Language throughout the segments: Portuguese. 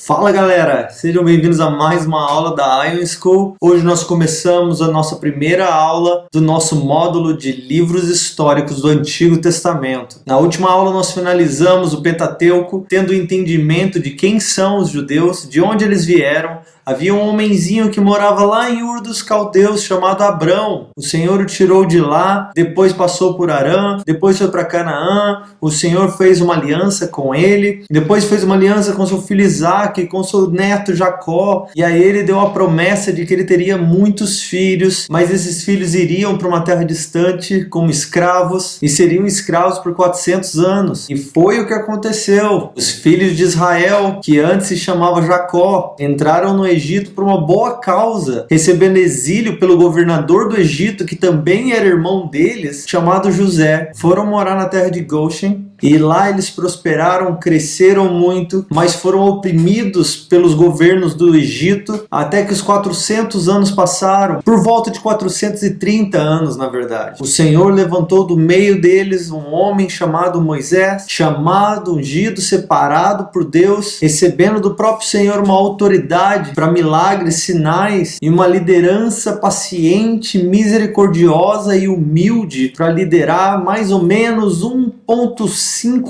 Fala galera, sejam bem-vindos a mais uma aula da Ion School. Hoje nós começamos a nossa primeira aula do nosso módulo de livros históricos do Antigo Testamento. Na última aula nós finalizamos o Pentateuco, tendo o entendimento de quem são os judeus, de onde eles vieram. Havia um homenzinho que morava lá em Ur dos Caldeus chamado Abrão. O Senhor o tirou de lá, depois passou por Harã, depois foi para Canaã. O Senhor fez uma aliança com ele, depois fez uma aliança com seu filho Isaac, com seu neto Jacó. E aí ele deu a promessa de que ele teria muitos filhos, mas esses filhos iriam para uma terra distante como escravos e seriam escravos por 400 anos. E foi o que aconteceu. Os filhos de Israel, que antes se chamava Jacó, entraram no Egito por uma boa causa, recebendo exílio pelo governador do Egito, que também era irmão deles, chamado José. Foram morar na terra de Goshen. E lá eles prosperaram, cresceram muito, mas foram oprimidos pelos governos do Egito até que os 400 anos passaram, por volta de 430 anos na verdade. O Senhor levantou do meio deles um homem chamado Moisés, chamado, ungido, separado por Deus, recebendo do próprio Senhor uma autoridade para milagres, sinais e uma liderança paciente, misericordiosa e humilde para liderar mais ou menos 1,5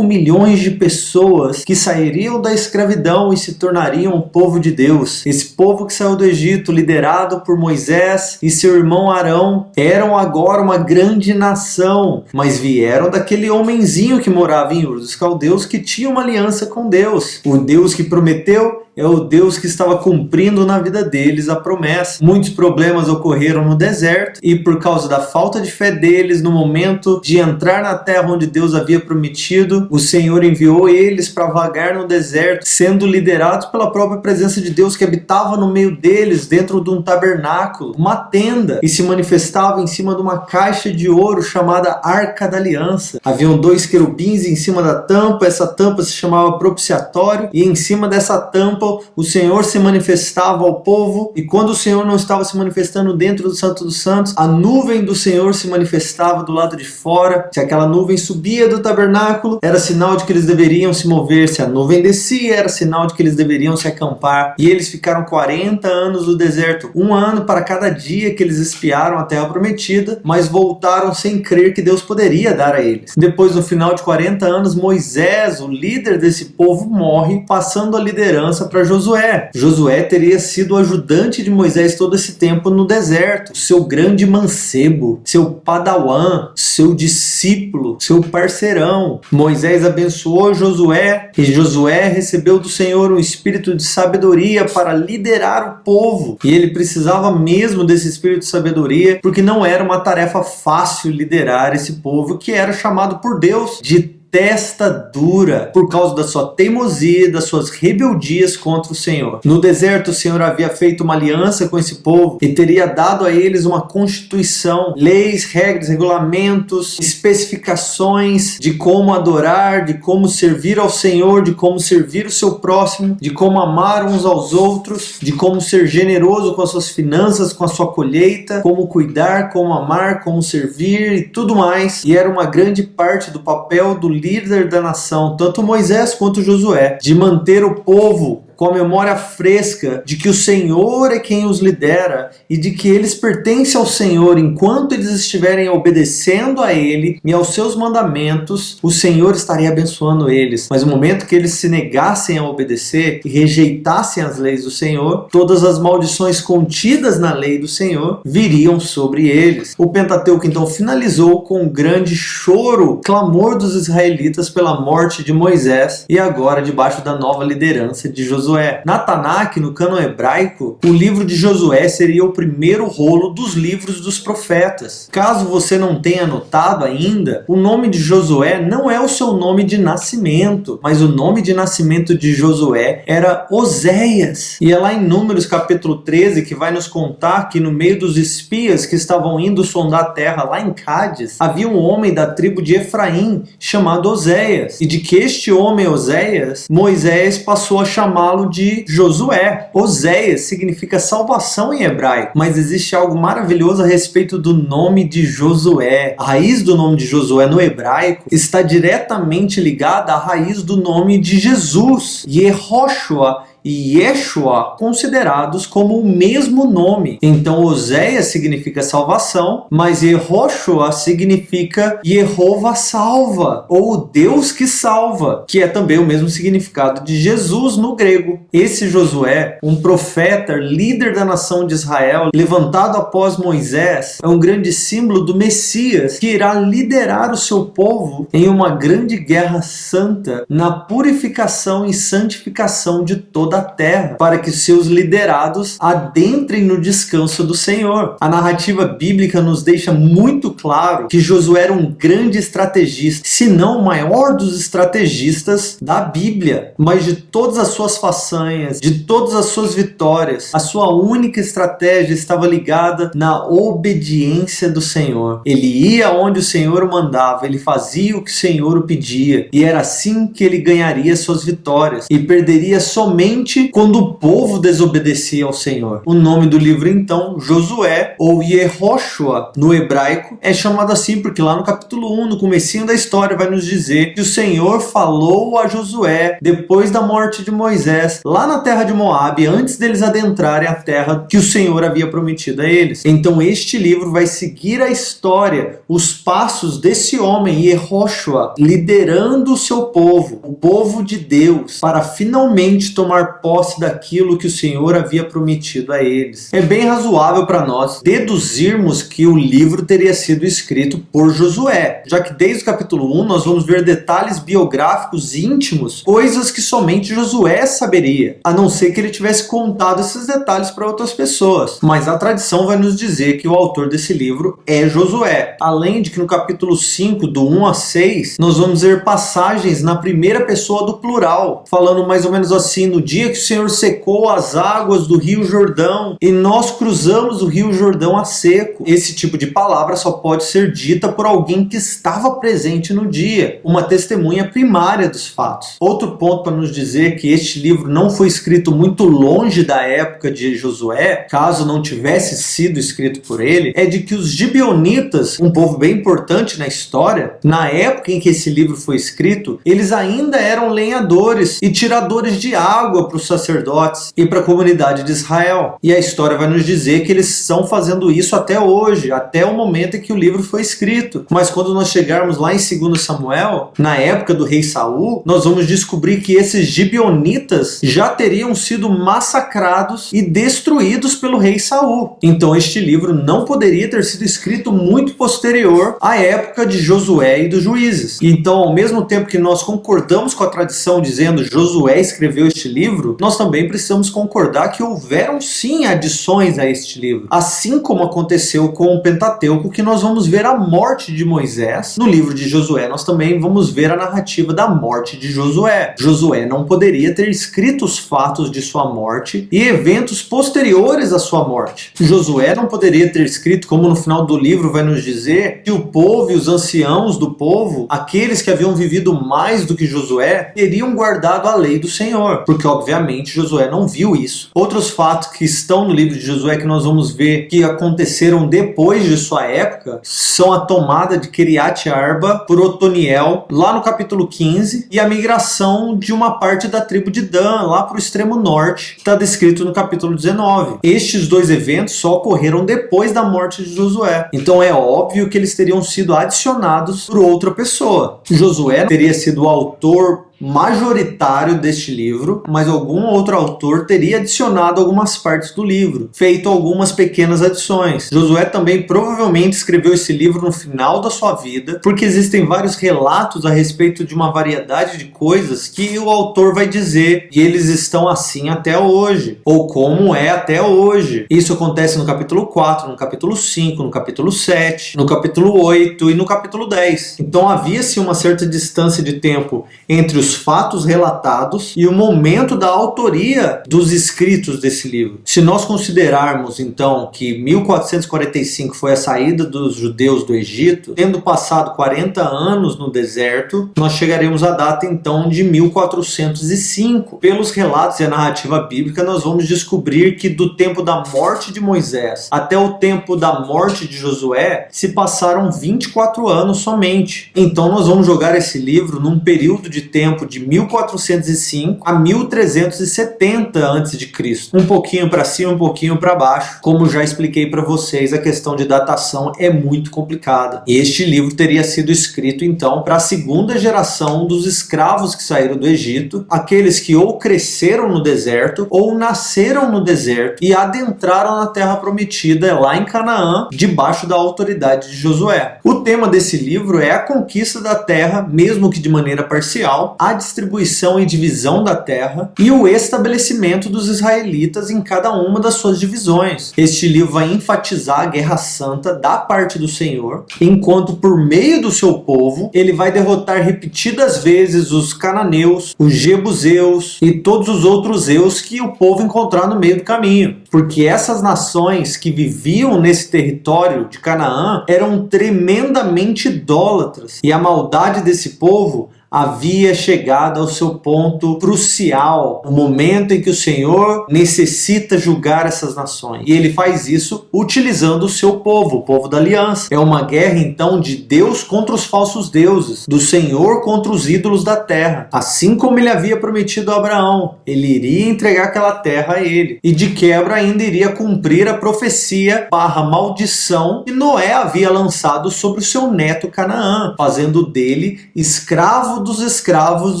milhões de pessoas que sairiam da escravidão e se tornariam o povo de Deus. Esse povo que saiu do Egito, liderado por Moisés e seu irmão Arão, eram agora uma grande nação, mas vieram daquele homenzinho que morava em Ur dos Caldeus, que tinha uma aliança com Deus. O Deus que prometeu é o Deus que estava cumprindo na vida deles a promessa. Muitos problemas ocorreram no deserto e por causa da falta de fé deles no momento de entrar na terra onde Deus havia prometido, o Senhor enviou eles para vagar no deserto, sendo liderados pela própria presença de Deus que habitava no meio deles, dentro de um tabernáculo, uma tenda, e se manifestava em cima de uma caixa de ouro chamada Arca da Aliança. Haviam 2 querubins em cima da tampa, essa tampa se chamava propiciatório, e em cima dessa tampa o Senhor se manifestava ao povo, e quando o Senhor não estava se manifestando dentro do Santo dos Santos, a nuvem do Senhor se manifestava do lado de fora. Se aquela nuvem subia do tabernáculo, era sinal de que eles deveriam se mover. Se a nuvem descia, era sinal de que eles deveriam se acampar. E eles ficaram 40 anos no deserto, 1 ano para cada dia que eles espiaram a terra prometida, mas voltaram sem crer que Deus poderia dar a eles. Depois, no final de 40 anos, Moisés, o líder desse povo, morre, passando a liderança para Josué. Josué teria sido o ajudante de Moisés todo esse tempo no deserto, seu grande mancebo, seu padawan, seu discípulo, seu parceirão. Moisés abençoou Josué e Josué recebeu do Senhor um espírito de sabedoria para liderar o povo. E ele precisava mesmo desse espírito de sabedoria, porque não era uma tarefa fácil liderar esse povo que era chamado por Deus de testa dura, por causa da sua teimosia, das suas rebeldias contra o Senhor. No deserto, o Senhor havia feito uma aliança com esse povo e teria dado a eles uma constituição, leis, regras, regulamentos, especificações de como adorar, de como servir ao Senhor, de como servir o seu próximo, de como amar uns aos outros, de como ser generoso com as suas finanças, com a sua colheita, como cuidar, como amar, como servir e tudo mais. E era uma grande parte do papel do líder da nação, tanto Moisés quanto Josué, de manter o povo com a memória fresca de que o Senhor é quem os lidera e de que eles pertencem ao Senhor enquanto eles estiverem obedecendo a Ele e aos seus mandamentos, o Senhor estaria abençoando eles. Mas no momento que eles se negassem a obedecer e rejeitassem as leis do Senhor, todas as maldições contidas na lei do Senhor viriam sobre eles. O Pentateuco então finalizou com um grande choro, clamor dos israelitas pela morte de Moisés e agora debaixo da nova liderança de Josué. Na Tanakh, no cânon hebraico, o livro de Josué seria o primeiro rolo dos livros dos profetas. Caso você não tenha notado ainda, o nome de Josué não é o seu nome de nascimento, mas o nome de nascimento de Josué era Oséias. E é lá em Números capítulo 13 que vai nos contar que no meio dos espias que estavam indo sondar a terra lá em Cádiz, havia um homem da tribo de Efraim chamado Oséias. E de que este homem Oséias, Moisés passou a chamá-lo de Josué. Oséias significa salvação em hebraico, mas existe algo maravilhoso a respeito do nome de Josué. A raiz do nome de Josué no hebraico está diretamente ligada à raiz do nome de Jesus, Yehoshua, e Yeshua considerados como o mesmo nome. Então Oséias significa salvação, mas Yehoshua significa Jeová salva, ou Deus que salva, que é também o mesmo significado de Jesus no grego. Esse Josué, um profeta, líder da nação de Israel, levantado após Moisés, é um grande símbolo do Messias, que irá liderar o seu povo em uma grande guerra santa, na purificação e santificação de toda a terra, para que seus liderados adentrem no descanso do Senhor. A narrativa bíblica nos deixa muito claro que Josué era um grande estrategista, se não o maior dos estrategistas da Bíblia. Mas de todas as suas façanhas, de todas as suas vitórias, a sua única estratégia estava ligada na obediência do Senhor. Ele ia onde o Senhor o mandava, ele fazia o que o Senhor o pedia, e era assim que ele ganharia suas vitórias, e perderia somente quando o povo desobedecia ao Senhor. O nome do livro então, Josué, ou Yehoshua no hebraico, é chamado assim porque lá no capítulo 1, no comecinho da história, vai nos dizer que o Senhor falou a Josué depois da morte de Moisés, lá na terra de Moabe, antes deles adentrarem a terra que o Senhor havia prometido a eles. Então este livro vai seguir a história, os passos desse homem, Yehoshua, liderando o seu povo, o povo de Deus, para finalmente tomar posse daquilo que o Senhor havia prometido a eles. É bem razoável para nós deduzirmos que o livro teria sido escrito por Josué, já que desde o capítulo 1 nós vamos ver detalhes biográficos íntimos, coisas que somente Josué saberia, a não ser que ele tivesse contado esses detalhes para outras pessoas. Mas a tradição vai nos dizer que o autor desse livro é Josué. Além de que no capítulo 5, do 1 a 6, nós vamos ver passagens na primeira pessoa do plural, falando mais ou menos assim: no dia que o Senhor secou as águas do rio Jordão e nós cruzamos o rio Jordão a seco. Esse tipo de palavra só pode ser dita por alguém que estava presente no dia, uma testemunha primária dos fatos. Outro ponto para nos dizer que este livro não foi escrito muito longe da época de Josué, caso não tivesse sido escrito por ele, é de que os gibeonitas, um povo bem importante na história, na época em que esse livro foi escrito, eles ainda eram lenhadores e tiradores de água para os sacerdotes e para a comunidade de Israel. E a história vai nos dizer que eles estão fazendo isso até hoje, até o momento em que o livro foi escrito. Mas quando nós chegarmos lá em 2 Samuel, na época do rei Saul, nós vamos descobrir que esses gibeonitas já teriam sido massacrados e destruídos pelo rei Saul. Então este livro não poderia ter sido escrito muito posterior à época de Josué e dos juízes. Então, ao mesmo tempo que nós concordamos com a tradição dizendo Josué escreveu este livro, nós também precisamos concordar que houveram sim adições a este livro. Assim como aconteceu com o Pentateuco, que nós vamos ver a morte de Moisés, no livro de Josué nós também vamos ver a narrativa da morte de Josué. Josué não poderia ter escrito os fatos de sua morte e eventos posteriores à sua morte. Josué não poderia ter escrito, como no final do livro vai nos dizer, que o povo e os anciãos do povo, aqueles que haviam vivido mais do que Josué, teriam guardado a lei do Senhor, porque obviamente Josué não viu isso. Outros fatos que estão no livro de Josué que nós vamos ver que aconteceram depois de sua época são a tomada de Kiriat Arba por Otoniel, lá no capítulo 15, e a migração de uma parte da tribo de Dan, lá para o extremo norte, que está descrito no capítulo 19. Estes dois eventos só ocorreram depois da morte de Josué. Então é óbvio que eles teriam sido adicionados por outra pessoa. Josué teria sido o autor majoritário deste livro, mas algum outro autor teria adicionado algumas partes do livro, feito algumas pequenas adições. Josué também provavelmente escreveu esse livro no final da sua vida, porque existem vários relatos a respeito de uma variedade de coisas que o autor vai dizer, e eles estão assim até hoje, ou como é até hoje. Isso acontece no capítulo 4, no capítulo 5, no capítulo 7, no capítulo 8 e no capítulo 10. Então havia-se uma certa distância de tempo entre os fatos relatados e o momento da autoria dos escritos desse livro. Se nós considerarmos então que 1445 foi a saída dos judeus do Egito, tendo passado 40 anos no deserto, nós chegaremos à data então de 1405. Pelos relatos e a narrativa bíblica, nós vamos descobrir que do tempo da morte de Moisés até o tempo da morte de Josué se passaram 24 anos somente. Então nós vamos jogar esse livro num período de tempo tempo de 1405 a 1370 a.C. Um pouquinho para cima, um pouquinho para baixo. Como já expliquei para vocês, a questão de datação é muito complicada. Este livro teria sido escrito então para a segunda geração dos escravos que saíram do Egito, aqueles que ou cresceram no deserto ou nasceram no deserto e adentraram na terra prometida lá em Canaã, debaixo da autoridade de Josué. O tema desse livro é a conquista da terra, mesmo que de maneira parcial, a distribuição e divisão da terra e o estabelecimento dos israelitas em cada uma das suas divisões. Este livro vai enfatizar a guerra santa da parte do Senhor, enquanto por meio do seu povo, ele vai derrotar repetidas vezes os cananeus, os jebuseus e todos os outros eus que o povo encontrar no meio do caminho. Porque essas nações que viviam nesse território de Canaã eram tremendamente idólatras. E a maldade desse povo havia chegado ao seu ponto crucial, o momento em que o Senhor necessita julgar essas nações. E ele faz isso utilizando o seu povo, o povo da aliança. É uma guerra então de Deus contra os falsos deuses, do Senhor contra os ídolos da terra. Assim como ele havia prometido a Abraão, ele iria entregar aquela terra a ele. E de quebra ainda iria cumprir a profecia / maldição que Noé havia lançado sobre o seu neto Canaã, fazendo dele escravo dos escravos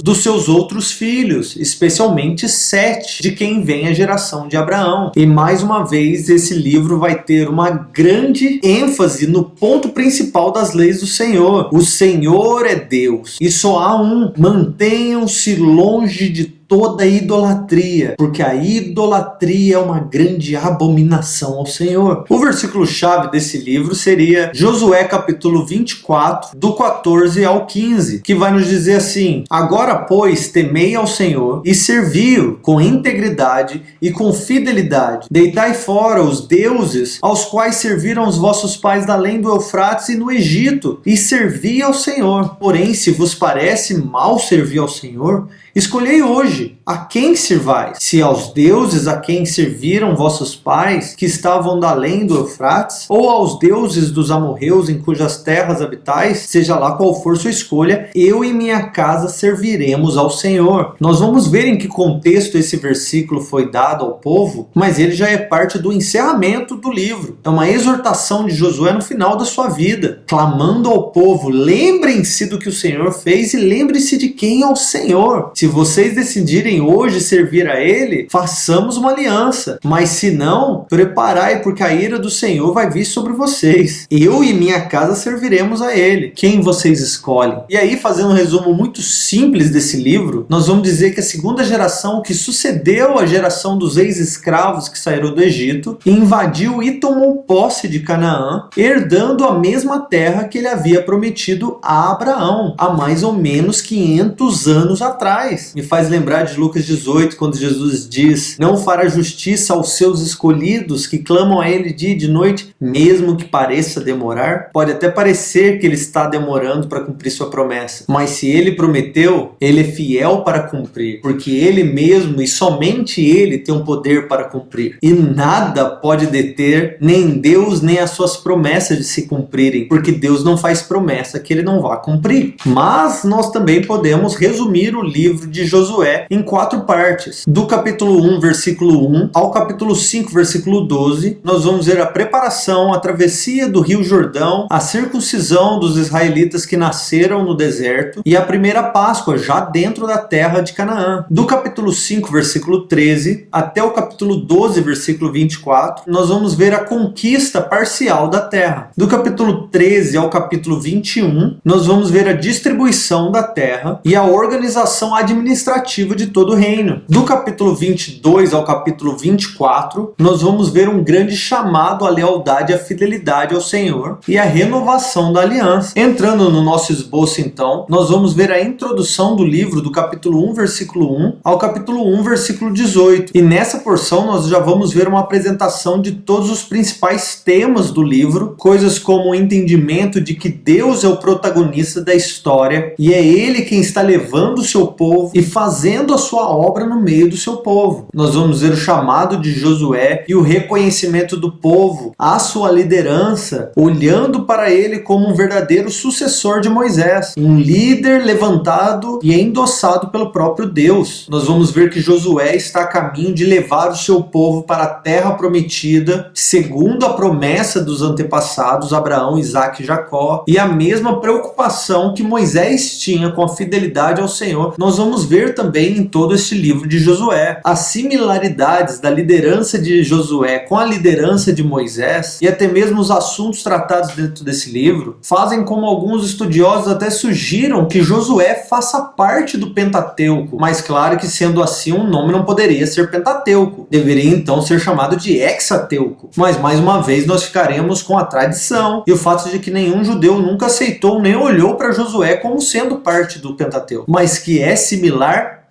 dos seus outros filhos, especialmente Sete, de quem vem a geração de Abraão. E mais uma vez esse livro vai ter uma grande ênfase no ponto principal das leis do Senhor. O Senhor é Deus e só há um. Mantenham-se longe de toda idolatria, porque a idolatria é uma grande abominação ao Senhor. O versículo-chave desse livro seria Josué capítulo 24, do 14 ao 15, que vai nos dizer assim: agora, pois, temei ao Senhor e servi-o com integridade e com fidelidade. Deitai fora os deuses aos quais serviram os vossos pais além do Eufrates e no Egito, e servi ao Senhor. Porém, se vos parece mal servir ao Senhor, escolhei hoje a quem servais, se aos deuses a quem serviram vossos pais, que estavam da além do Eufrates, ou aos deuses dos amorreus em cujas terras habitais, seja lá qual for sua escolha, eu e minha casa serviremos ao Senhor. Nós vamos ver em que contexto esse versículo foi dado ao povo, mas ele já é parte do encerramento do livro. É uma exortação de Josué no final da sua vida, clamando ao povo: lembrem-se do que o Senhor fez e lembrem-se de quem é o Senhor. Se vocês decidirem hoje servir a Ele, façamos uma aliança. Mas se não, preparai, porque a ira do Senhor vai vir sobre vocês. Eu e minha casa serviremos a Ele. Quem vocês escolhem? E aí, fazendo um resumo muito simples desse livro, nós vamos dizer que a segunda geração, que sucedeu a geração dos ex-escravos que saíram do Egito, invadiu e tomou posse de Canaã, herdando a mesma terra que ele havia prometido a Abraão, há mais ou menos 500 anos atrás. Me faz lembrar de Lucas 18, quando Jesus diz: não fará justiça aos seus escolhidos que clamam a Ele dia e de noite, mesmo que pareça demorar. Pode até parecer que Ele está demorando para cumprir sua promessa, mas se Ele prometeu, Ele é fiel para cumprir, porque Ele mesmo e somente Ele tem um poder para cumprir. E nada pode deter nem Deus nem as suas promessas de se cumprirem, porque Deus não faz promessa que Ele não vá cumprir. Mas nós também podemos resumir o livro de Josué em 4 partes. Do capítulo 1, versículo 1 ao capítulo 5, versículo 12, nós vamos ver a preparação, a travessia do Rio Jordão, a circuncisão dos israelitas que nasceram no deserto e a primeira Páscoa já dentro da terra de Canaã. Do capítulo 5, versículo 13 até o capítulo 12, versículo 24, nós vamos ver a conquista parcial da terra. Do capítulo 13 ao capítulo 21, nós vamos ver a distribuição da terra e a organização administrativa de todo o reino. Do capítulo 22 ao capítulo 24, nós vamos ver um grande chamado à lealdade e à fidelidade ao Senhor e a renovação da aliança. Entrando no nosso esboço, então, nós vamos ver a introdução do livro do capítulo 1, versículo 1 ao capítulo 1, versículo 18. E nessa porção nós já vamos ver uma apresentação de todos os principais temas do livro, coisas como o entendimento de que Deus é o protagonista da história e é Ele quem está levando o seu povo povo e fazendo a sua obra no meio do seu povo. Nós vamos ver o chamado de Josué e o reconhecimento do povo à sua liderança, olhando para ele como um verdadeiro sucessor de Moisés, um líder levantado e endossado pelo próprio Deus. Nós vamos ver que Josué está a caminho de levar o seu povo para a terra prometida, segundo a promessa dos antepassados Abraão, Isaque e Jacó, e a mesma preocupação que Moisés tinha com a fidelidade ao Senhor, nós vamos ver também em todo este livro de Josué. As similaridades da liderança de Josué com a liderança de Moisés, e até mesmo os assuntos tratados dentro desse livro, fazem como alguns estudiosos até sugiram que Josué faça parte do Pentateuco, mas claro que sendo assim o nome não poderia ser Pentateuco, deveria então ser chamado de Hexateuco. Mas mais uma vez nós ficaremos com a tradição e o fato de que nenhum judeu nunca aceitou nem olhou para Josué como sendo parte do Pentateuco, mas que é similar.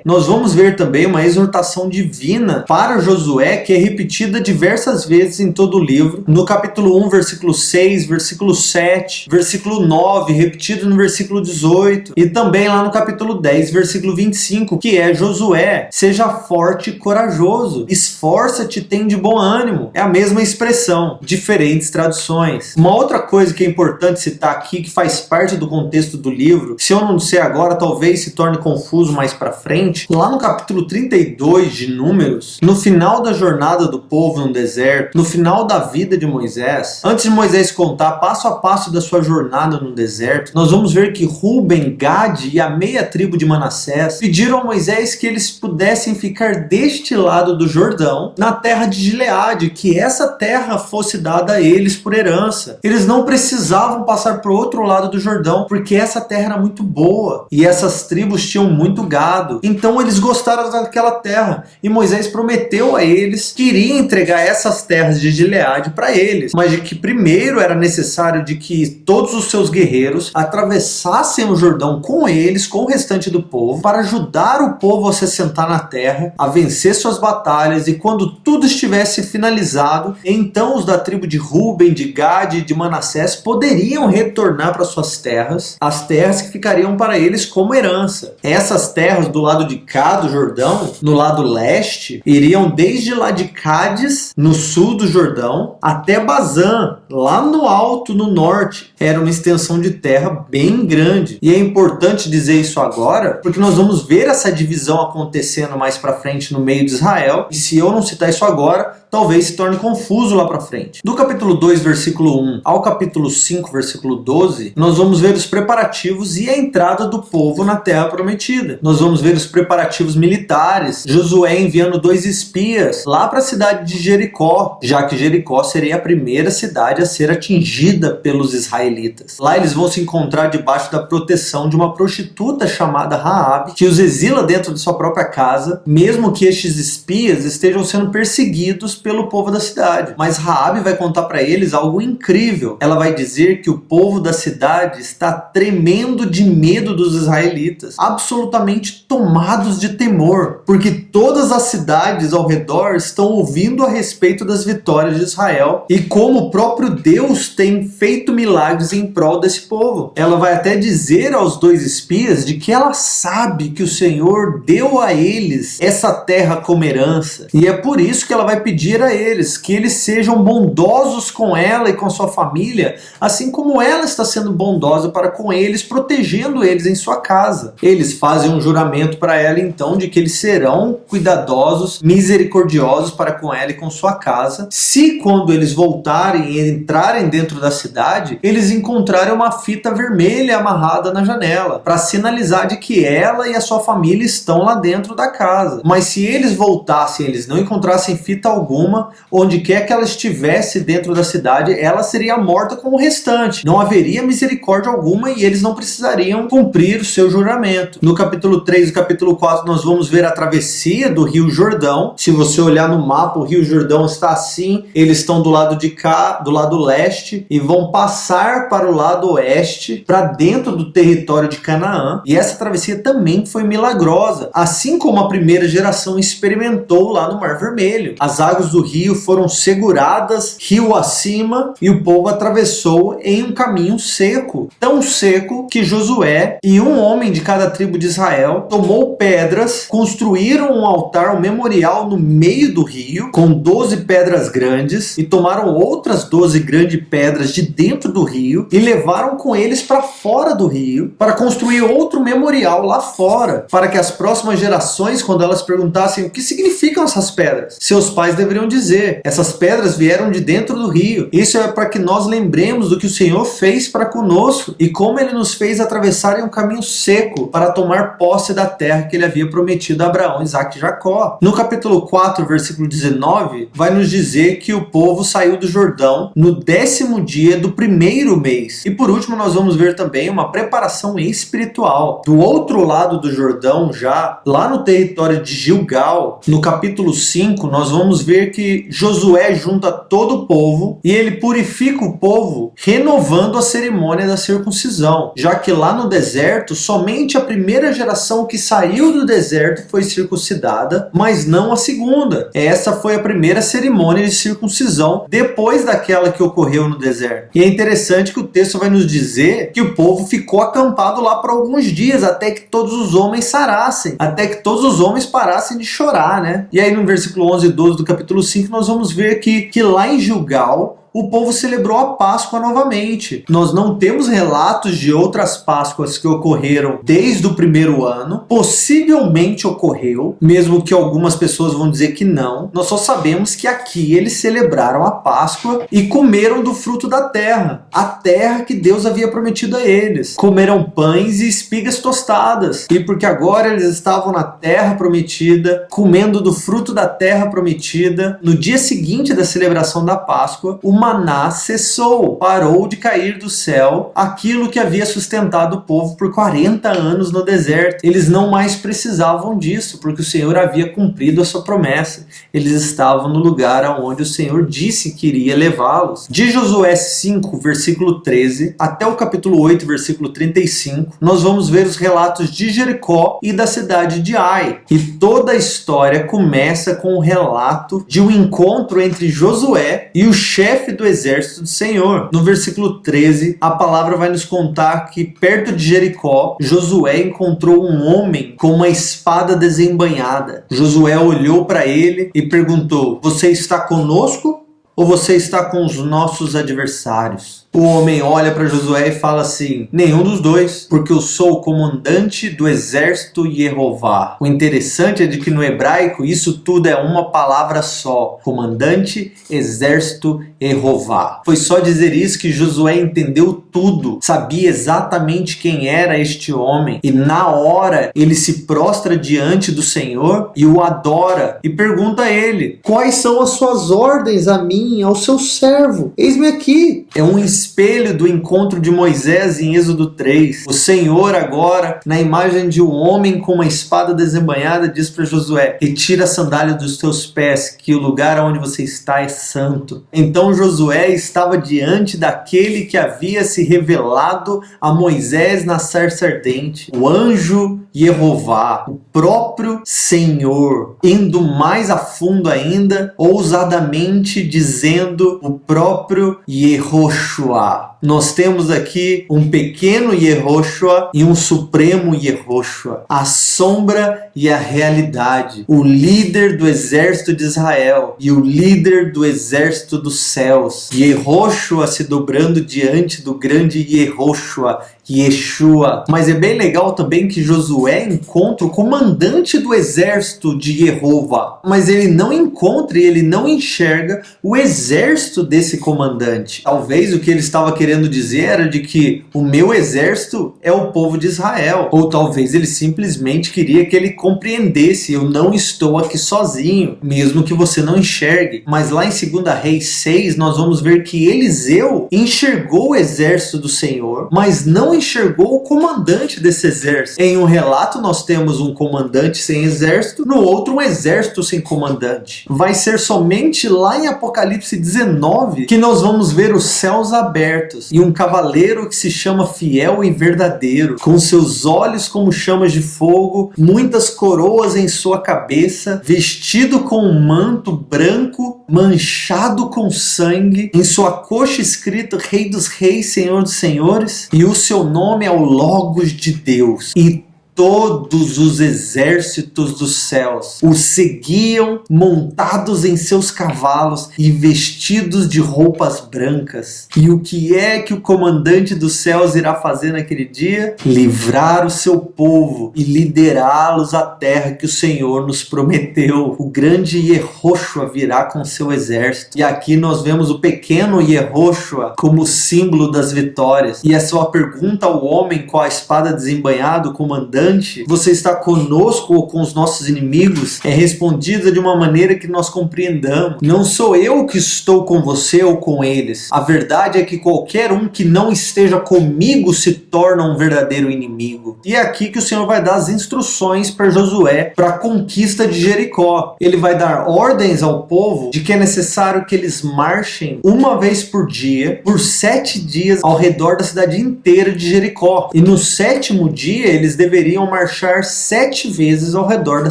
Nós vamos ver também uma exortação divina para Josué que é repetida diversas vezes em todo o livro. No capítulo 1, versículo 6, versículo 7, versículo 9, repetido no versículo 18, e também lá no capítulo 10, versículo 25, que é: Josué, seja forte e corajoso, esforça-te, tem de bom ânimo. É a mesma expressão, diferentes traduções. Uma outra coisa que é importante citar aqui, que faz parte do contexto do livro, se eu não disser agora, talvez se torne confuso mais para frente, lá no capítulo 32 de Números, no final da jornada do povo no deserto, no final da vida de Moisés, antes de Moisés contar passo a passo da sua jornada no deserto, nós vamos ver que Ruben, Gade e a meia tribo de Manassés pediram a Moisés que eles pudessem ficar deste lado do Jordão, na terra de Gileade, que essa terra fosse dada a eles por herança. Eles não precisavam passar para o outro lado do Jordão, porque essa terra era muito boa e essas tribos tinham muito gado. Então eles gostaram daquela terra e Moisés prometeu a eles que iria entregar essas terras de Gileade para eles, mas de que primeiro era necessário de que todos os seus guerreiros atravessassem o Jordão com eles, com o restante do povo, para ajudar o povo a se assentar na terra, a vencer suas batalhas, e quando tudo estivesse finalizado, então os da tribo de Ruben, de Gade e de Manassés poderiam retornar para suas terras, as terras que ficariam para eles como herança. Essas terras do lado de cá do Jordão, no lado leste, iriam desde lá de Cádiz, no sul do Jordão, até Bazã, lá no alto, no norte. Era uma extensão de terra bem grande. E é importante dizer isso agora, porque nós vamos ver essa divisão acontecendo mais pra frente no meio de Israel, e se eu não citar isso agora, talvez se torne confuso lá pra frente. Do capítulo 2, versículo 1 ao capítulo 5, versículo 12, nós vamos ver os preparativos e a entrada do povo na terra prometida. Nós vamos ver os preparativos militares, Josué enviando 2 espias lá para a cidade de Jericó, já que Jericó seria a primeira cidade a ser atingida pelos israelitas. Lá eles vão se encontrar debaixo da proteção de uma prostituta chamada Raabe, que os exila dentro de sua própria casa, mesmo que estes espias estejam sendo perseguidos pelo povo da cidade. Mas Raabe vai contar para eles algo incrível. Ela vai dizer que o povo da cidade está tremendo de medo dos israelitas, absolutamente tomados de temor, porque todas as cidades ao redor estão ouvindo a respeito das vitórias de Israel e como o próprio Deus tem feito milagres em prol desse povo. Ela vai até dizer aos 2 espias de que ela sabe que o Senhor deu a eles essa terra como herança, e é por isso que ela vai pedir a eles que eles sejam bondosos com ela e com sua família, assim como ela está sendo bondosa para com eles, protegendo eles em sua casa. Eles fazem um juramento para ela então de que eles serão cuidadosos, misericordiosos para com ela e com sua casa, se quando eles voltarem e entrarem dentro da cidade, eles encontrarem uma fita vermelha amarrada na janela, para sinalizar de que ela e a sua família estão lá dentro da casa. Mas se eles voltassem, eles não encontrassem fita alguma, onde quer que ela estivesse dentro da cidade, ela seria morta como o restante. Não haveria misericórdia alguma e eles não precisariam cumprir o seu juramento. No capítulo 3 e capítulo 4 nós vamos ver a travessia do Rio Jordão. Se você olhar no mapa, o Rio Jordão está assim, eles estão do lado de cá, do lado leste, e vão passar para o lado oeste, para dentro do território de Canaã. E essa travessia também foi milagrosa, assim como a primeira geração experimentou lá no Mar Vermelho. As águas do rio foram seguradas rio acima e o povo atravessou em um caminho seco, tão seco que Josué e um homem de cada tribo de Israel Israel, tomou pedras, construíram um altar, um memorial no meio do rio, com 12 pedras grandes, e tomaram outras 12 grandes pedras de dentro do rio e levaram com eles para fora do rio para construir outro memorial lá fora, para que as próximas gerações, quando elas perguntassem o que significam essas pedras, seus pais deveriam dizer: essas pedras vieram de dentro do rio. Isso é para que nós lembremos do que o Senhor fez para conosco e como Ele nos fez atravessar em um caminho seco para tomar posse da terra que Ele havia prometido a Abraão, Isaque e Jacó. No capítulo 4, versículo 19, vai nos dizer que o povo saiu do Jordão no 10º dia do primeiro mês. E por último, nós vamos ver também uma preparação espiritual. Do outro lado do Jordão, já lá no território de Gilgal, no capítulo 5, nós vamos ver que Josué junta todo o povo e ele purifica o povo, renovando a cerimônia da circuncisão, já que lá no deserto, somente a primeira geração que saiu do deserto foi circuncidada, mas não a segunda. Essa foi a primeira cerimônia de circuncisão depois daquela que ocorreu no deserto. E é interessante que o texto vai nos dizer que o povo ficou acampado lá por alguns dias, até que todos os homens sarassem, até que todos os homens parassem de chorar, né? E aí no versículo 11 e 12 do capítulo 5 nós vamos ver que lá em Gilgal o povo celebrou a Páscoa novamente. Nós não temos relatos de outras Páscoas que ocorreram desde o primeiro ano. Possivelmente ocorreu, mesmo que algumas pessoas vão dizer que não. Nós só sabemos que aqui eles celebraram a Páscoa e comeram do fruto da terra, a terra que Deus havia prometido a eles. Comeram pães e espigas tostadas. E porque agora eles estavam na terra prometida, comendo do fruto da terra prometida, no dia seguinte da celebração da Páscoa, o maná cessou, parou de cair do céu aquilo que havia sustentado o povo por 40 anos no deserto. Eles não mais precisavam disso, porque o Senhor havia cumprido a sua promessa. Eles estavam no lugar aonde o Senhor disse que iria levá-los. De Josué 5, versículo 13, até o capítulo 8, versículo 35, nós vamos ver os relatos de Jericó e da cidade de Ai. E toda a história começa com o relato de um encontro entre Josué e o chefe do exército do Senhor. No versículo 13, a palavra vai nos contar que perto de Jericó, Josué encontrou um homem com uma espada desembainhada. Josué olhou para ele e perguntou: você está conosco ou você está com os nossos adversários? O homem olha para Josué e fala assim: nenhum dos dois, porque eu sou o comandante do exército Yehová. O interessante é de que no hebraico isso tudo é uma palavra só: comandante, exército, Yehová. Foi só dizer isso que Josué entendeu tudo, sabia exatamente quem era este homem, e na hora ele se prostra diante do Senhor e o adora e pergunta a ele: quais são as suas ordens a mim, ao seu servo? Eis-me aqui. É um espelho do encontro de Moisés em Êxodo 3. O Senhor agora, na imagem de um homem com uma espada desembainhada, diz para Josué: retira a sandália dos teus pés, que o lugar onde você está é santo. Então Josué estava diante daquele que havia se revelado a Moisés na sarça ardente, o anjo Yehová, o próprio Senhor, indo mais a fundo ainda, ousadamente dizendo o próprio Yehoshua. Nós temos aqui um pequeno Yehoshua e um supremo Yehoshua, a sombra e a realidade, o líder do exército de Israel e o líder do exército dos céus. Yehoshua se dobrando diante do grande Yehoshua, Yeshua. Mas é bem legal também que Josué encontra o comandante do exército de Jeová, mas ele não encontra e ele não enxerga o exército desse comandante. Talvez o que ele estava querendo dizer era de que o meu exército é o povo de Israel, ou talvez ele simplesmente queria que ele compreendesse: eu não estou aqui sozinho, mesmo que você não enxergue. Mas lá em 2 Reis 6 nós vamos ver que Eliseu enxergou o exército do Senhor, mas não enxergou o comandante desse exército. Em um relato nós temos um comandante sem exército, no outro um exército sem comandante. Vai ser somente lá em Apocalipse 19 que nós vamos ver os céus abertos e um cavaleiro que se chama Fiel e Verdadeiro, com seus olhos como chamas de fogo, muitas coroas em sua cabeça, vestido com um manto branco manchado com sangue, em sua coxa escrito Rei dos Reis, Senhor dos Senhores, e o seu nome é o Logos de Deus. E todos os exércitos dos céus o seguiam montados em seus cavalos e vestidos de roupas brancas. E o que é que o comandante dos céus irá fazer naquele dia? Livrar o seu povo e liderá-los à terra que o Senhor nos prometeu. O grande Yehoshua virá com seu exército. E aqui nós vemos o pequeno Yehoshua como símbolo das vitórias. E a sua pergunta ao homem com a espada desembainhada, o comandante: você está conosco ou com os nossos inimigos? É respondida de uma maneira que nós compreendamos. Não sou eu que estou com você ou com eles. A verdade é que qualquer um que não esteja comigo se torna um verdadeiro inimigo. E é aqui que o Senhor vai dar as instruções para Josué para a conquista de Jericó. Ele vai dar ordens ao povo de que é necessário que eles marchem uma vez por dia, por 7 dias, ao redor da cidade inteira de Jericó. E no 7º dia eles deveriam marchar 7 vezes ao redor da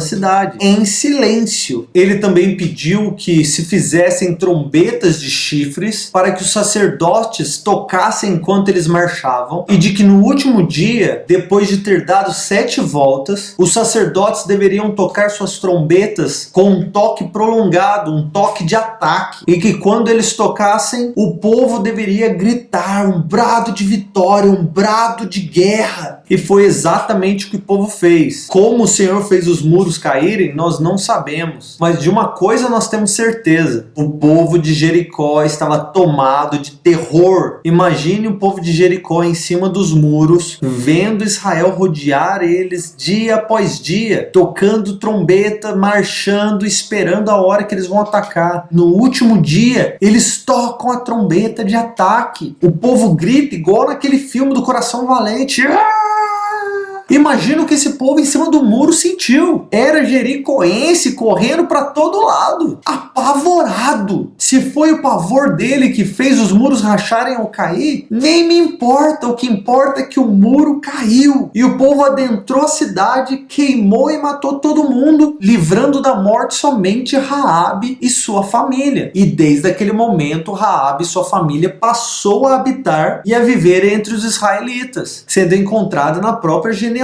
cidade, em silêncio. Ele também pediu que se fizessem trombetas de chifres para que os sacerdotes tocassem enquanto eles marchavam, e de que no último dia, depois de ter dado 7 voltas, os sacerdotes deveriam tocar suas trombetas com um toque prolongado, um toque de ataque, e que quando eles tocassem, o povo deveria gritar um brado de vitória, um brado de guerra. E foi exatamente o que o povo fez. Como o Senhor fez os muros caírem, nós não sabemos, mas de uma coisa nós temos certeza: o povo de Jericó estava tomado de terror. Imagine o povo de Jericó em cima dos muros, vendo Israel rodear eles dia após dia, tocando trombeta, marchando, esperando a hora que eles vão atacar. No último dia, eles tocam a trombeta de ataque. O povo grita igual naquele filme do Coração Valente. Imagina o que esse povo em cima do muro sentiu. Era jericoense correndo para todo lado, apavorado. Se foi o pavor dele que fez os muros racharem ou cair, nem me importa. O que importa é que o muro caiu e o povo adentrou a cidade, queimou e matou todo mundo, livrando da morte somente Raabe e sua família. E desde aquele momento, Raabe e sua família passou a habitar e a viver entre os israelitas, sendo encontrada na própria genealogia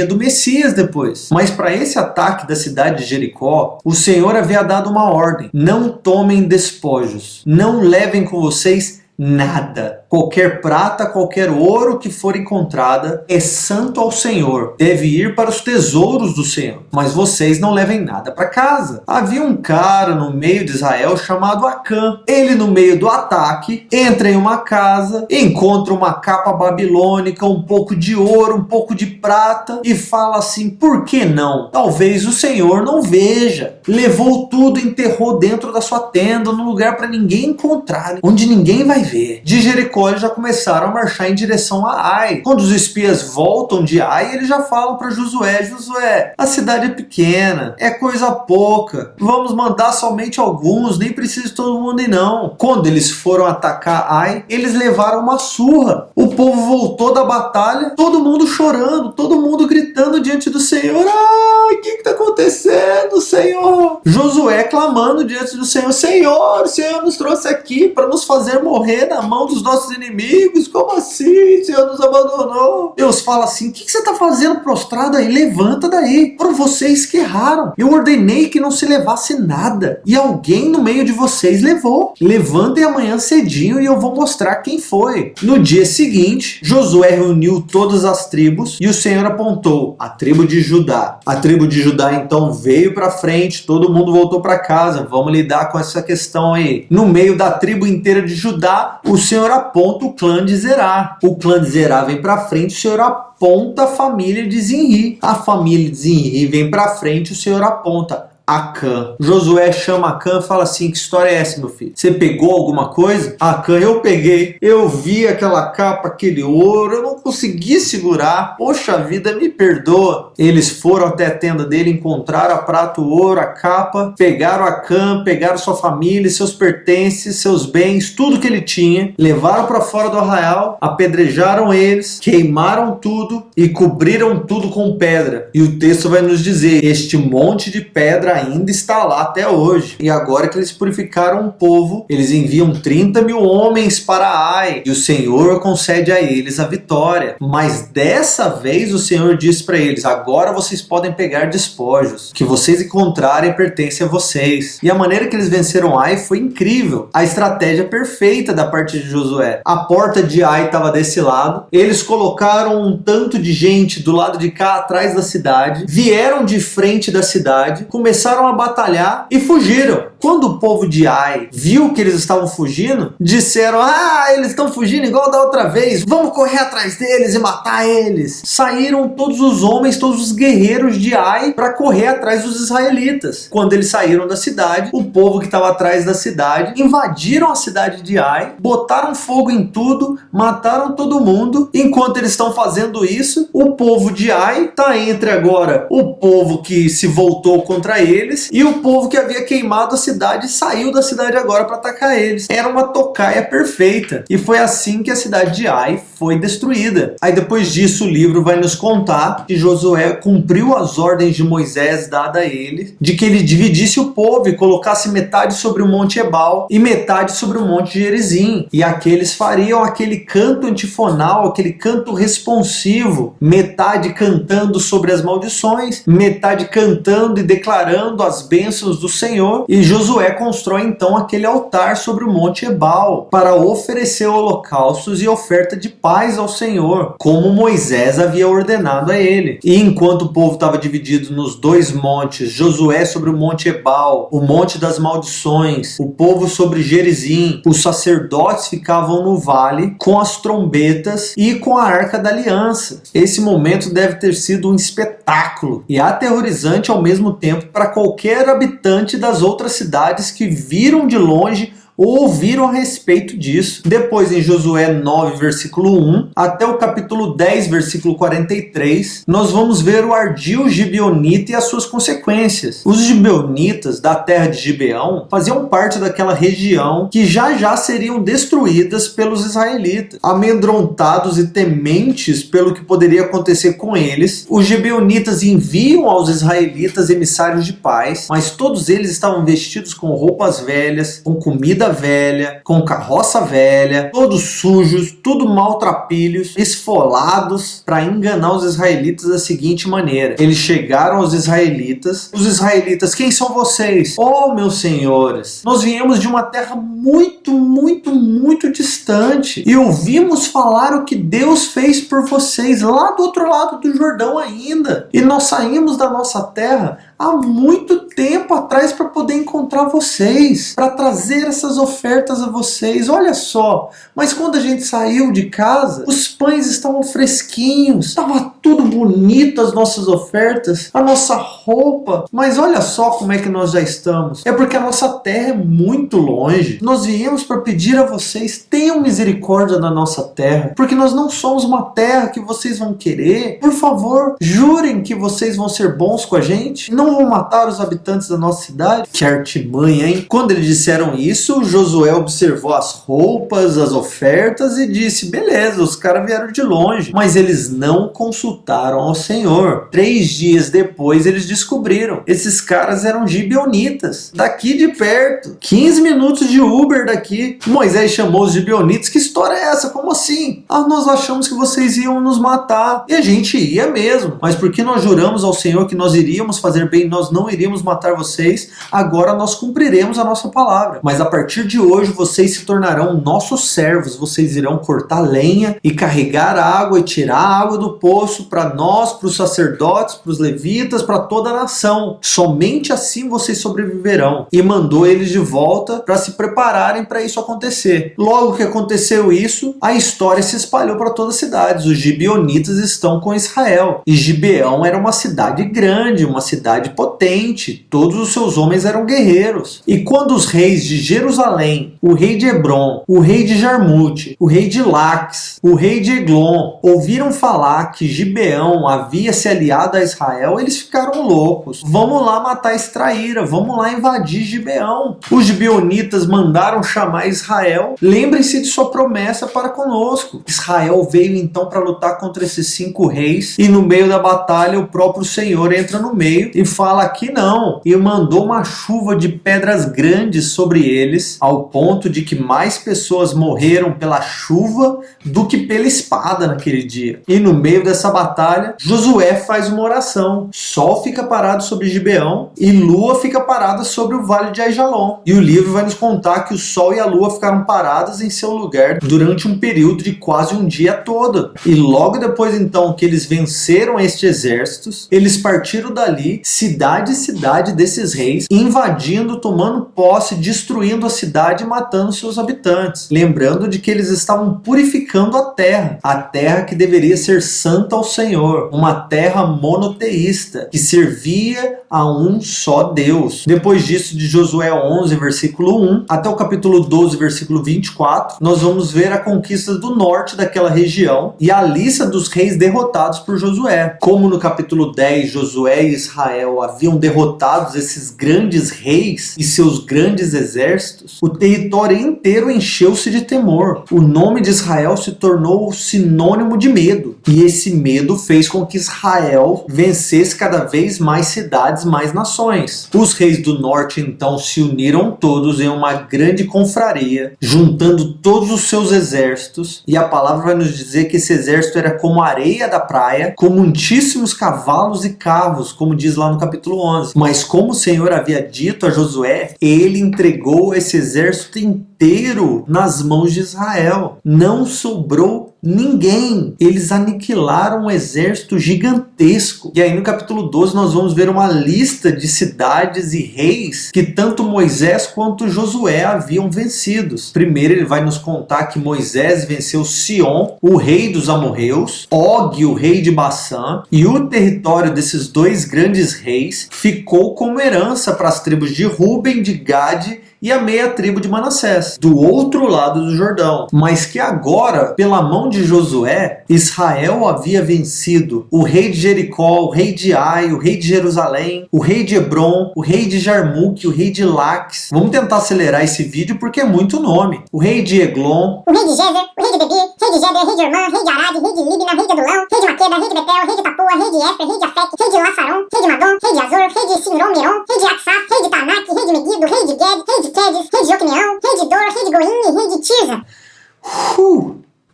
do Messias depois. Mas para esse ataque da cidade de Jericó, o Senhor havia dado uma ordem: não tomem despojos, não levem com vocês nada. Qualquer prata, qualquer ouro que for encontrada é santo ao Senhor, deve ir para os tesouros do Senhor, mas vocês não levem nada para casa. Havia um cara no meio de Israel chamado Acã. Ele, no meio do ataque, entra em uma casa, encontra uma capa babilônica, um pouco de ouro, um pouco de prata, e fala assim: por que não? Talvez o Senhor não veja. Levou tudo, enterrou dentro da sua tenda, num lugar para ninguém encontrar, onde ninguém vai ver. De Jericó eles já começaram a marchar em direção a Ai. Quando os espias voltam de Ai, eles já falam para Josué: Josué, a cidade é pequena, é coisa pouca, vamos mandar somente alguns, nem precisa de todo mundo ir não. Quando eles foram atacar Ai, eles levaram uma surra. O povo voltou da batalha, todo mundo chorando, todo mundo gritando diante do Senhor: ai, o que está acontecendo, Senhor? Josué clamando diante do Senhor: Senhor, o Senhor nos trouxe aqui para nos fazer morrer na mão dos nossos inimigos. Como assim? O Senhor nos abandonou. Deus fala assim: o que você está fazendo prostrado aí? Levanta daí. Foram vocês que erraram. Eu ordenei que não se levasse nada, e alguém no meio de vocês levou. Levantem amanhã cedinho e eu vou mostrar quem foi. No dia seguinte, Josué reuniu todas as tribos e o Senhor apontou a tribo de Judá. A tribo de Judá então veio para frente, todo mundo voltou para casa. Vamos lidar com essa questão aí. No meio da tribo inteira de Judá, o Senhor aponta o clã de Zerá. O clã de Zerá vem para frente, o Senhor aponta a família de Zinri. A família de Zinri vem para frente, o Senhor aponta Acã. Josué chama Acã e fala assim: que história é essa, meu filho? Você pegou alguma coisa? Acã: eu peguei. Eu vi aquela capa, aquele ouro, eu não consegui segurar. Poxa vida, me perdoa. Eles foram até a tenda dele, encontraram a prata, o ouro, a capa, pegaram Acã, pegaram sua família, seus pertences, seus bens, tudo que ele tinha, levaram para fora do arraial, apedrejaram eles, queimaram tudo e cobriram tudo com pedra. E o texto vai nos dizer: este monte de pedra ainda está lá até hoje. E agora que eles purificaram o povo, eles enviam 30.000 homens para Ai, e o Senhor concede a eles a vitória. Mas dessa vez o Senhor diz para eles: agora vocês podem pegar despojos, que vocês encontrarem pertence a vocês. E a maneira que eles venceram Ai foi incrível. A estratégia perfeita da parte de Josué. A porta de Ai estava desse lado, eles colocaram um tanto de gente do lado de cá atrás da cidade, vieram de frente da cidade, começaram a batalhar e fugiram. Quando o povo de Ai viu que eles estavam fugindo, disseram: ah, eles estão fugindo igual da outra vez, vamos correr atrás deles e matar eles. Saíram todos os homens, todos os guerreiros de Ai para correr atrás dos israelitas. Quando eles saíram da cidade, o povo que estava atrás da cidade invadiram a cidade de Ai, botaram fogo em tudo, mataram todo mundo. Enquanto eles estão fazendo isso, o povo de Ai está entre agora o povo que se voltou contra eles e o povo que havia queimado a cidade saiu da cidade agora para atacar eles. Era uma tocaia perfeita. E foi assim que a cidade de Ai foi destruída. Aí depois disso o livro vai nos contar que Josué cumpriu as ordens de Moisés dada a ele, de que ele dividisse o povo e colocasse metade sobre o monte Ebal e metade sobre o monte Gerizim. E aqueles fariam aquele canto antifonal, aquele canto responsivo, metade cantando sobre as maldições, metade cantando e declarando as bênçãos do Senhor. E Josué constrói então aquele altar sobre o monte Ebal para oferecer holocaustos e oferta de paz ao Senhor, como Moisés havia ordenado a ele. E enquanto o povo estava dividido nos dois montes, Josué sobre o monte Ebal, o monte das maldições, o povo sobre Gerizim, os sacerdotes ficavam no vale com as trombetas e com a arca da aliança. Esse momento deve ter sido um espetáculo e aterrorizante ao mesmo tempo para qualquer habitante das outras cidades que viram de longe ou ouviram a respeito disso. Depois, em Josué 9, versículo 1, até o capítulo 10, versículo 43, nós vamos ver o ardil gibeonita e as suas consequências. Os gibeonitas da terra de Gibeão faziam parte daquela região que já seriam destruídas pelos israelitas. Amedrontados e tementes pelo que poderia acontecer com eles, os gibeonitas enviam aos israelitas emissários de paz, mas todos eles estavam vestidos com roupas velhas, com comida velha, com carroça velha, todos sujos, tudo maltrapilhos, esfolados, para enganar os israelitas da seguinte maneira. Eles chegaram aos israelitas: os israelitas: quem são vocês? Oh, meus senhores, nós viemos de uma terra muito distante e ouvimos falar o que Deus fez por vocês lá do outro lado do Jordão ainda, e nós saímos da nossa terra há muito tempo atrás para poder encontrar vocês, para trazer essas ofertas a vocês. Olha só, mas quando a gente saiu de casa, os pães estavam fresquinhos, estava tudo bonito, as nossas ofertas, a nossa roupa, mas olha só como é que nós já estamos. É porque a nossa terra é muito longe. Nós viemos para pedir a vocês: tenham misericórdia da nossa terra, porque nós não somos uma terra que vocês vão querer. Por favor, jurem que vocês vão ser bons com a gente, não vão matar os habitantes da nossa cidade. Que artimanha, hein? Quando eles disseram isso, Josué observou as roupas, as ofertas e disse: beleza, os caras vieram de longe, mas eles não consultaram ao Senhor. 3 dias depois eles descobriram: esses caras eram gibeonitas, daqui de perto, 15 minutos de Uber daqui. Moisés chamou os gibeonitas: que história é essa? Como assim? Ah, nós achamos que vocês iam nos matar. E a gente ia mesmo, mas porque nós juramos ao Senhor que nós iríamos fazer bem, nós não iríamos matar vocês, agora nós cumpriremos a nossa palavra. Mas a partir de hoje vocês se tornarão nossos servos, vocês irão cortar lenha e carregar água e tirar a água do poço para nós, para os sacerdotes, para os levitas, para toda a nação. Somente assim vocês sobreviverão. E mandou eles de volta para se prepararem para isso acontecer. Logo que aconteceu isso, a história se espalhou para todas as cidades. Os gibeonitas estão com Israel. E Gibeão era uma cidade grande, uma cidade potente. Todos os seus homens eram guerreiros. E quando os reis de Jerusalém, o rei de Hebron, o rei de Jarmute, o rei de Laques, o rei de Eglon, ouviram falar que Gibeão havia se aliado a Israel, eles ficaram loucos. Vamos lá matar Estraíra, vamos lá invadir Gibeão. Os gibeonitas mandaram chamar Israel: lembrem-se de sua promessa para conosco. Israel veio então para lutar contra esses 5 reis, e no meio da batalha o próprio Senhor entra no meio e fala aqui não. E mandou uma chuva de pedras grandes sobre eles, ao ponto de que mais pessoas morreram pela chuva do que pela espada naquele dia. E no meio dessa batalha, Josué faz uma oração. Sol fica parado sobre Gibeão e lua fica parada sobre o vale de Aijalon. E o livro vai nos contar que o sol e a lua ficaram paradas em seu lugar durante um período de quase um dia todo. E logo depois então que eles venceram estes exércitos, eles partiram dali, cidade em cidade desses reis, invadindo, tomando posse, destruindo a cidade e matando seus habitantes. Lembrando de que eles estavam purificando a terra que deveria ser santa ao Senhor, uma terra monoteísta, que servia a um só Deus. Depois disso, de Josué 11, versículo 1, até o capítulo 12, versículo 24, nós vamos ver a conquista do norte daquela região e a lista dos reis derrotados por Josué. Como no capítulo 10, Josué e Israel haviam derrotado esses grandes reis e seus grandes exércitos, o território inteiro encheu-se de temor. O nome de Israel se tornou sinônimo de medo. E esse medo fez com que Israel vencesse cada vez mais cidades, mais nações. Os reis do norte então se uniram todos em uma grande confraria, juntando todos os seus exércitos, e a palavra vai nos dizer que esse exército era como a areia da praia, com muitíssimos cavalos e carros, como diz lá no capítulo 11. Mas como o Senhor havia dito a Josué, ele entregou esse exército inteiro nas mãos de Israel. Não sobrou ninguém. Eles aniquilaram um exército gigantesco. E aí no capítulo 12 nós vamos ver uma lista de cidades e reis que tanto Moisés quanto Josué haviam vencidos. Primeiro ele vai nos contar que Moisés venceu Sion, o rei dos amorreus, Og, o rei de Bassã, e o território desses dois grandes reis ficou como herança para as tribos de Ruben, de Gade e a meia tribo de Manassés, do outro lado do Jordão. Mas que agora, pela mão de Josué, Israel havia vencido o rei de Jericó, o rei de Ai, o rei de Jerusalém, o rei de Hebron, o rei de Jarmuque, o rei de Laques. Vamos tentar acelerar esse vídeo porque é muito nome. O rei de Eglon, o rei de Gezer, o rei de Debir, rei de Geder, rei de Ormã, rei de Arad, rei de Libna, rei de Adulão, rei de Maqueda, rei de Betel, rei de Tapua, rei de Éfer, rei de Afec, rei de Lasaron, rei de Madom, rei de Azor, rei de Sinron Miron, rei de Aksaf, rei de Tanak, rei de Megido, rei de Ged, rei de Quedes, rei de Jocneão, rei de Dor, rei de Goim e rei de Tirza.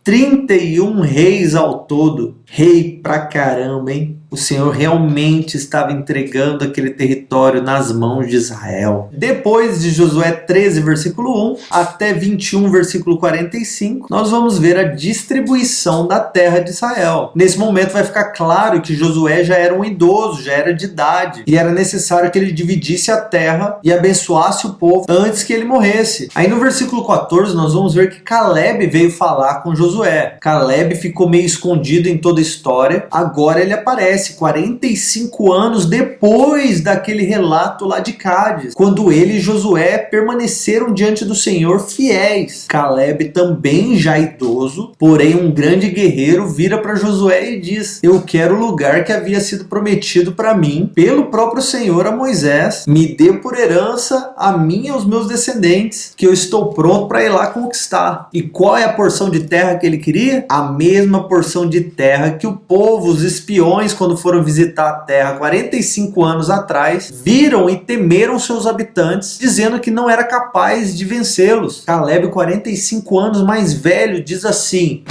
31 reis ao todo. Rei pra caramba, hein? O Senhor realmente estava entregando aquele território nas mãos de Israel. Depois de Josué 13, versículo 1, até 21, versículo 45, nós vamos ver a distribuição da terra de Israel. Nesse momento vai ficar claro que Josué já era um idoso, já era de idade, e era necessário que ele dividisse a terra e abençoasse o povo antes que ele morresse. Aí no versículo 14 nós vamos ver que Caleb veio falar com Josué. Caleb ficou meio escondido em toda a história, agora ele aparece 45 anos depois daquele relato lá de Cádiz, quando ele e Josué permaneceram diante do Senhor fiéis. Caleb, também já idoso, porém um grande guerreiro, vira para Josué e diz: eu quero o lugar que havia sido prometido para mim pelo próprio Senhor a Moisés, me dê por herança a mim e aos meus descendentes, que eu estou pronto para ir lá conquistar. E qual é a porção de terra que ele queria? A mesma porção de terra que o povo, os espiões, quando foram visitar a terra 45 anos atrás, viram e temeram seus habitantes, dizendo que não era capaz de vencê-los. Caleb, 45 anos mais velho, diz assim: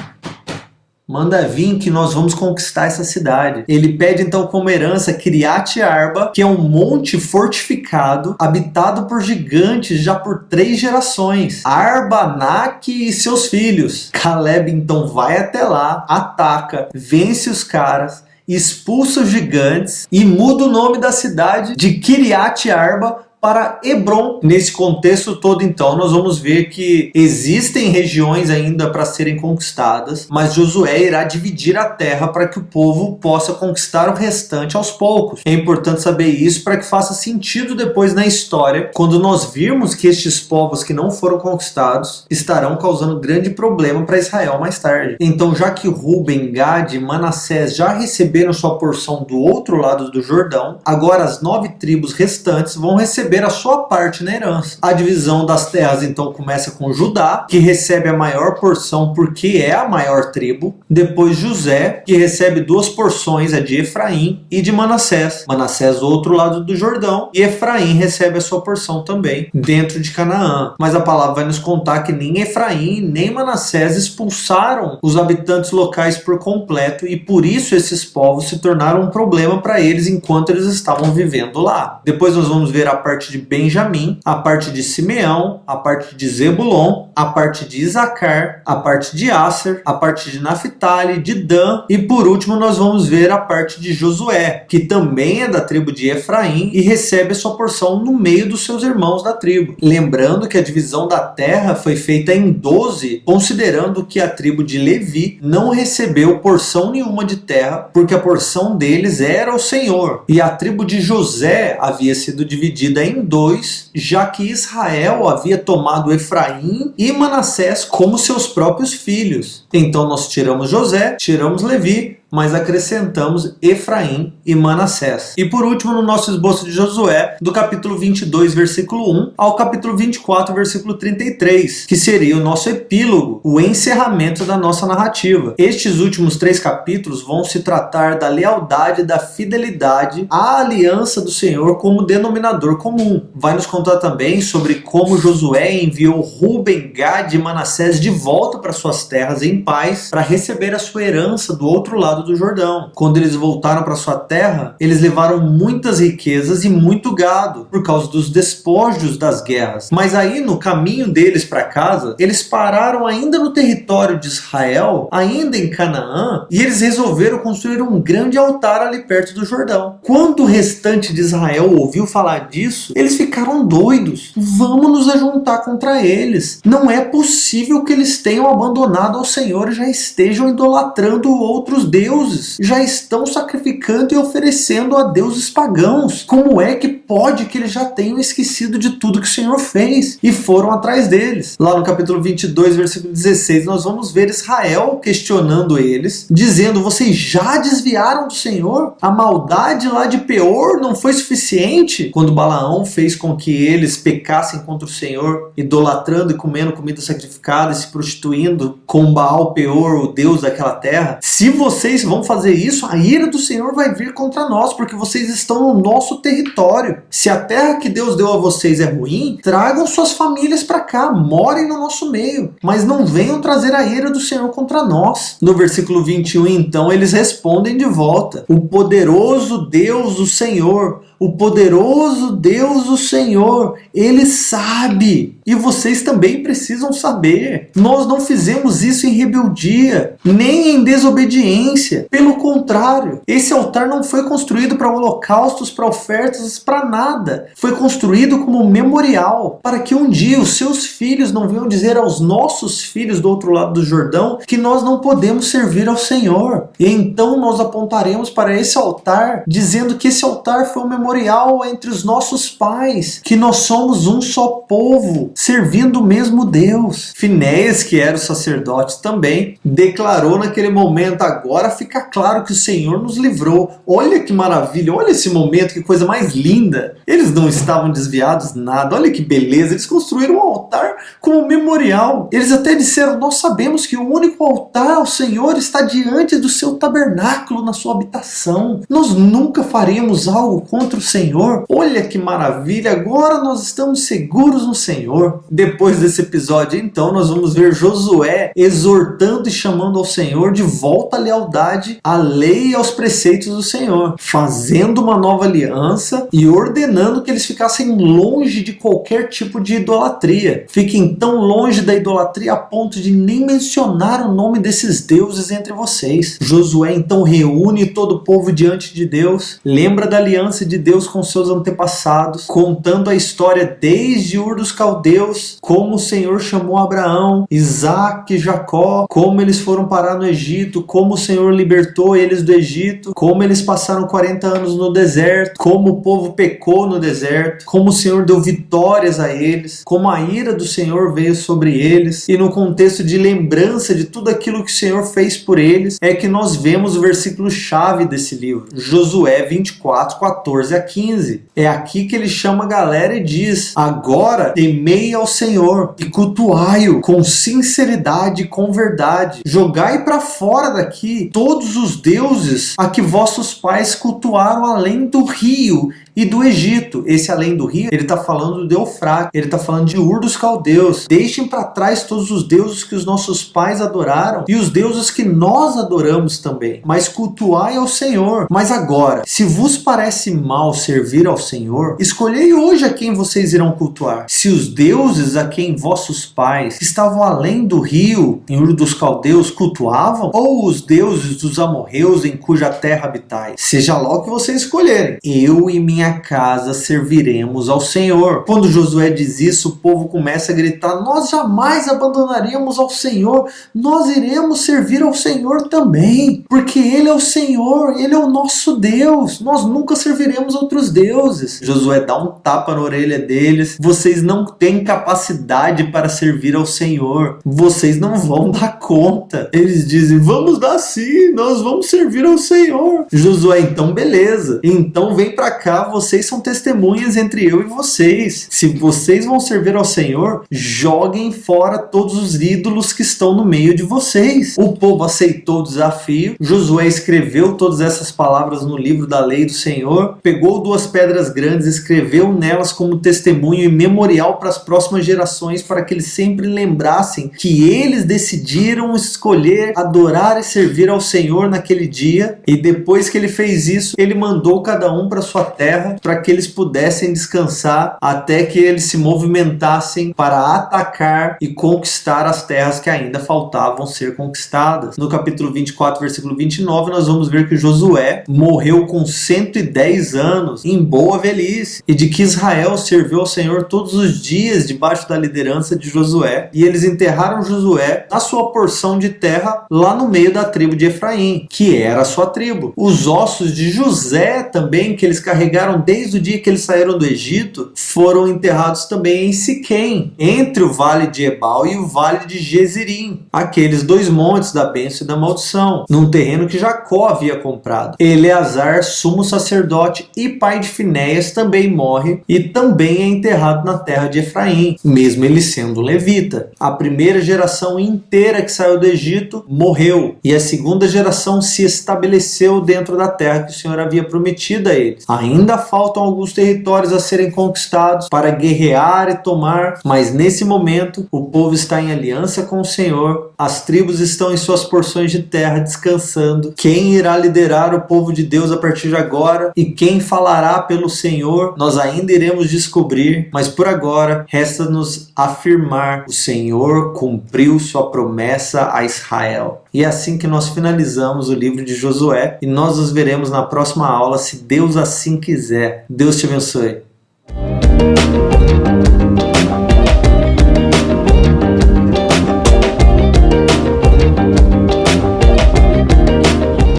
manda vir que nós vamos conquistar essa cidade. Ele pede então como herança Kiriat Arba, que é um monte fortificado, habitado por gigantes já por 3 gerações. Arba, Anak e seus filhos. Caleb então vai até lá, ataca, vence os caras, expulsa os gigantes e muda o nome da cidade de Kiriat Arba para Hebron. Nesse contexto todo, então, nós vamos ver que existem regiões ainda para serem conquistadas, mas Josué irá dividir a terra para que o povo possa conquistar o restante aos poucos. É importante saber isso para que faça sentido depois na história, quando nós virmos que estes povos que não foram conquistados estarão causando grande problema para Israel mais tarde. Então, já que Ruben, Gad e Manassés já receberam sua porção do outro lado do Jordão, agora as 9 tribos restantes vão receber receber a sua parte na herança. A divisão das terras então começa com Judá, que recebe a maior porção porque é a maior tribo. Depois José, que recebe 2 porções, a de Efraim e de Manassés. Manassés do outro lado do Jordão, e Efraim recebe a sua porção também dentro de Canaã. Mas a palavra vai nos contar que nem Efraim nem Manassés expulsaram os habitantes locais por completo, e por isso esses povos se tornaram um problema para eles enquanto eles estavam vivendo lá. Depois nós vamos ver a parte de Benjamim, a parte de Simeão, a parte de Zebulon, a parte de Isacar, a parte de Asser, a parte de Naphtali, de Dan, e por último nós vamos ver a parte de Josué, que também é da tribo de Efraim e recebe a sua porção no meio dos seus irmãos da tribo. Lembrando que a divisão da terra foi feita em 12, considerando que a tribo de Levi não recebeu porção nenhuma de terra, porque a porção deles era o Senhor. E a tribo de José havia sido dividida em 2, já que Israel havia tomado Efraim e Manassés como seus próprios filhos. Então nós tiramos José, tiramos Levi, mas acrescentamos Efraim e Manassés. E por último, no nosso esboço de Josué, do capítulo 22, versículo 1, ao capítulo 24, versículo 33, que seria o nosso epílogo, o encerramento da nossa narrativa. Estes últimos 3 capítulos vão se tratar da lealdade e da fidelidade à aliança do Senhor como denominador comum. Vai nos contar também sobre como Josué enviou Ruben, Gad e Manassés de volta para suas terras em paz, para receber a sua herança do outro lado do Jordão. Quando eles voltaram para sua terra, eles levaram muitas riquezas e muito gado, por causa dos despojos das guerras. Mas aí, no caminho deles para casa, eles pararam ainda no território de Israel, ainda em Canaã, e eles resolveram construir um grande altar ali perto do Jordão. Quando o restante de Israel ouviu falar disso, eles ficaram doidos. Vamos nos ajuntar contra eles. Não é possível que eles tenham abandonado ao Senhor e já estejam idolatrando outros deuses. Já estão sacrificando e oferecendo a deuses pagãos. Como é que pode que eles já tenham esquecido de tudo que o Senhor fez? E foram atrás deles. Lá no capítulo 22, versículo 16, nós vamos ver Israel questionando eles, dizendo: vocês já desviaram do Senhor? A maldade lá de Peor não foi suficiente? Quando Balaão fez com que eles pecassem contra o Senhor, idolatrando e comendo comida sacrificada e se prostituindo com Baal Peor, o deus daquela terra. Se vocês vão fazer isso, a ira do Senhor vai vir contra nós, porque vocês estão no nosso território. Se a terra que Deus deu a vocês é ruim, tragam suas famílias para cá, morem no nosso meio, mas não venham trazer a ira do Senhor contra nós. No versículo 21, então, eles respondem de volta: o poderoso Deus, o Senhor, o poderoso Deus, o Senhor, Ele sabe. E vocês também precisam saber. Nós não fizemos isso em rebeldia, nem em desobediência. Pelo contrário, esse altar não foi construído para holocaustos, para ofertas, para nada. Foi construído como um memorial, para que um dia os seus filhos não venham dizer aos nossos filhos do outro lado do Jordão que nós não podemos servir ao Senhor. E então nós apontaremos para esse altar, dizendo que esse altar foi um memorial entre os nossos pais, que nós somos um só povo, servindo o mesmo Deus. Finéias, que era o sacerdote também, declarou naquele momento: agora fica claro que o Senhor nos livrou. Olha que maravilha, olha esse momento, que coisa mais linda. Eles não estavam desviados nada, olha que beleza. Eles construíram um altar como memorial. Eles até disseram: nós sabemos que o único altar ao Senhor está diante do seu tabernáculo, na sua habitação. Nós nunca faremos algo contra o Senhor. Olha que maravilha, agora nós estamos seguros no Senhor. Depois desse episódio, então, nós vamos ver Josué exortando e chamando ao Senhor de volta à lealdade, à lei e aos preceitos do Senhor, fazendo uma nova aliança e ordenando que eles ficassem longe de qualquer tipo de idolatria. Fiquem tão longe da idolatria a ponto de nem mencionar o nome desses deuses entre vocês. Josué então reúne todo o povo diante de Deus, lembra da aliança de Deus com seus antepassados, contando a história desde Ur dos Caldeus, como o Senhor chamou Abraão, Isaac e Jacó, como eles foram parar no Egito, como o Senhor libertou eles do Egito, como eles passaram 40 anos no deserto, como o povo pecou no deserto, como o Senhor deu vitórias a eles, como a ira do Senhor veio sobre eles. E no contexto de lembrança de tudo aquilo que o Senhor fez por eles, é que nós vemos o versículo chave desse livro, Josué 24:14 14 a 15. É aqui que ele chama a galera e diz: agora temei ao Senhor e cultuai-o com sinceridade e com verdade. Jogai para fora daqui todos os deuses a que vossos pais cultuaram além do rio e do Egito. Esse além do rio, ele está falando do Eufrates, ele está falando de Ur dos Caldeus. Deixem para trás todos os deuses que os nossos pais adoraram e os deuses que nós adoramos também, mas cultuai ao Senhor. Mas agora, se vos parece mal servir ao Senhor, escolhei hoje a quem vocês irão cultuar. Se os deuses a quem vossos pais estavam além do rio, em Ur dos Caldeus, cultuavam, ou os deuses dos amorreus em cuja terra habitais, seja lá o que vocês escolherem. Eu e minha casa serviremos ao Senhor. Quando Josué diz isso, o povo começa a gritar: nós jamais abandonaríamos ao Senhor, nós iremos servir ao Senhor também, porque Ele é o Senhor, Ele é o nosso Deus, nós nunca serviremos outros deuses. Josué dá um tapa na orelha deles: vocês não têm capacidade para servir ao Senhor, vocês não vão dar conta. Eles dizem: vamos dar sim, nós vamos servir ao Senhor. Josué: então beleza, então vem pra cá, vocês são testemunhas entre eu e vocês. Se vocês vão servir ao Senhor, joguem fora todos os ídolos que estão no meio de vocês. O povo aceitou o desafio. Josué escreveu todas essas palavras no livro da lei do Senhor, pegou 2 pedras grandes, escreveu nelas como testemunho e memorial para as próximas gerações, para que eles sempre lembrassem que eles decidiram escolher adorar e servir ao Senhor naquele dia. E depois que ele fez isso, ele mandou cada um para sua terra, para que eles pudessem descansar até que eles se movimentassem para atacar e conquistar as terras que ainda faltavam ser conquistadas. No capítulo 24, versículo 29, nós vamos ver que Josué morreu com 110 anos, em boa velhice, e de que Israel serviu ao Senhor todos os dias debaixo da liderança de Josué, e eles enterraram Josué na sua porção de terra lá no meio da tribo de Efraim, que era a sua tribo. Os ossos de José também, que eles carregaram desde o dia que eles saíram do Egito, foram enterrados também em Siquém, entre o vale de Ebal e o vale de Gezirim, aqueles 2 montes da bênção e da maldição, num terreno que Jacó havia comprado. Eleazar, sumo sacerdote e pai de Finéias, também morre e também é enterrado na terra de Efraim, mesmo ele sendo levita. A primeira geração inteira que saiu do Egito morreu, e a segunda geração se estabeleceu dentro da terra que o Senhor havia prometido a eles. Ainda faltam alguns territórios a serem conquistados para guerrear e tomar, mas nesse momento o povo está em aliança com o Senhor, as tribos estão em suas porções de terra descansando. Quem irá liderar o povo de Deus a partir de agora e quem falará pelo Senhor, nós ainda iremos descobrir, mas por agora resta-nos afirmar: o Senhor cumpriu sua promessa a Israel. E é assim que nós finalizamos o livro de Josué, e nós nos veremos na próxima aula, se Deus assim quiser. Deus te abençoe.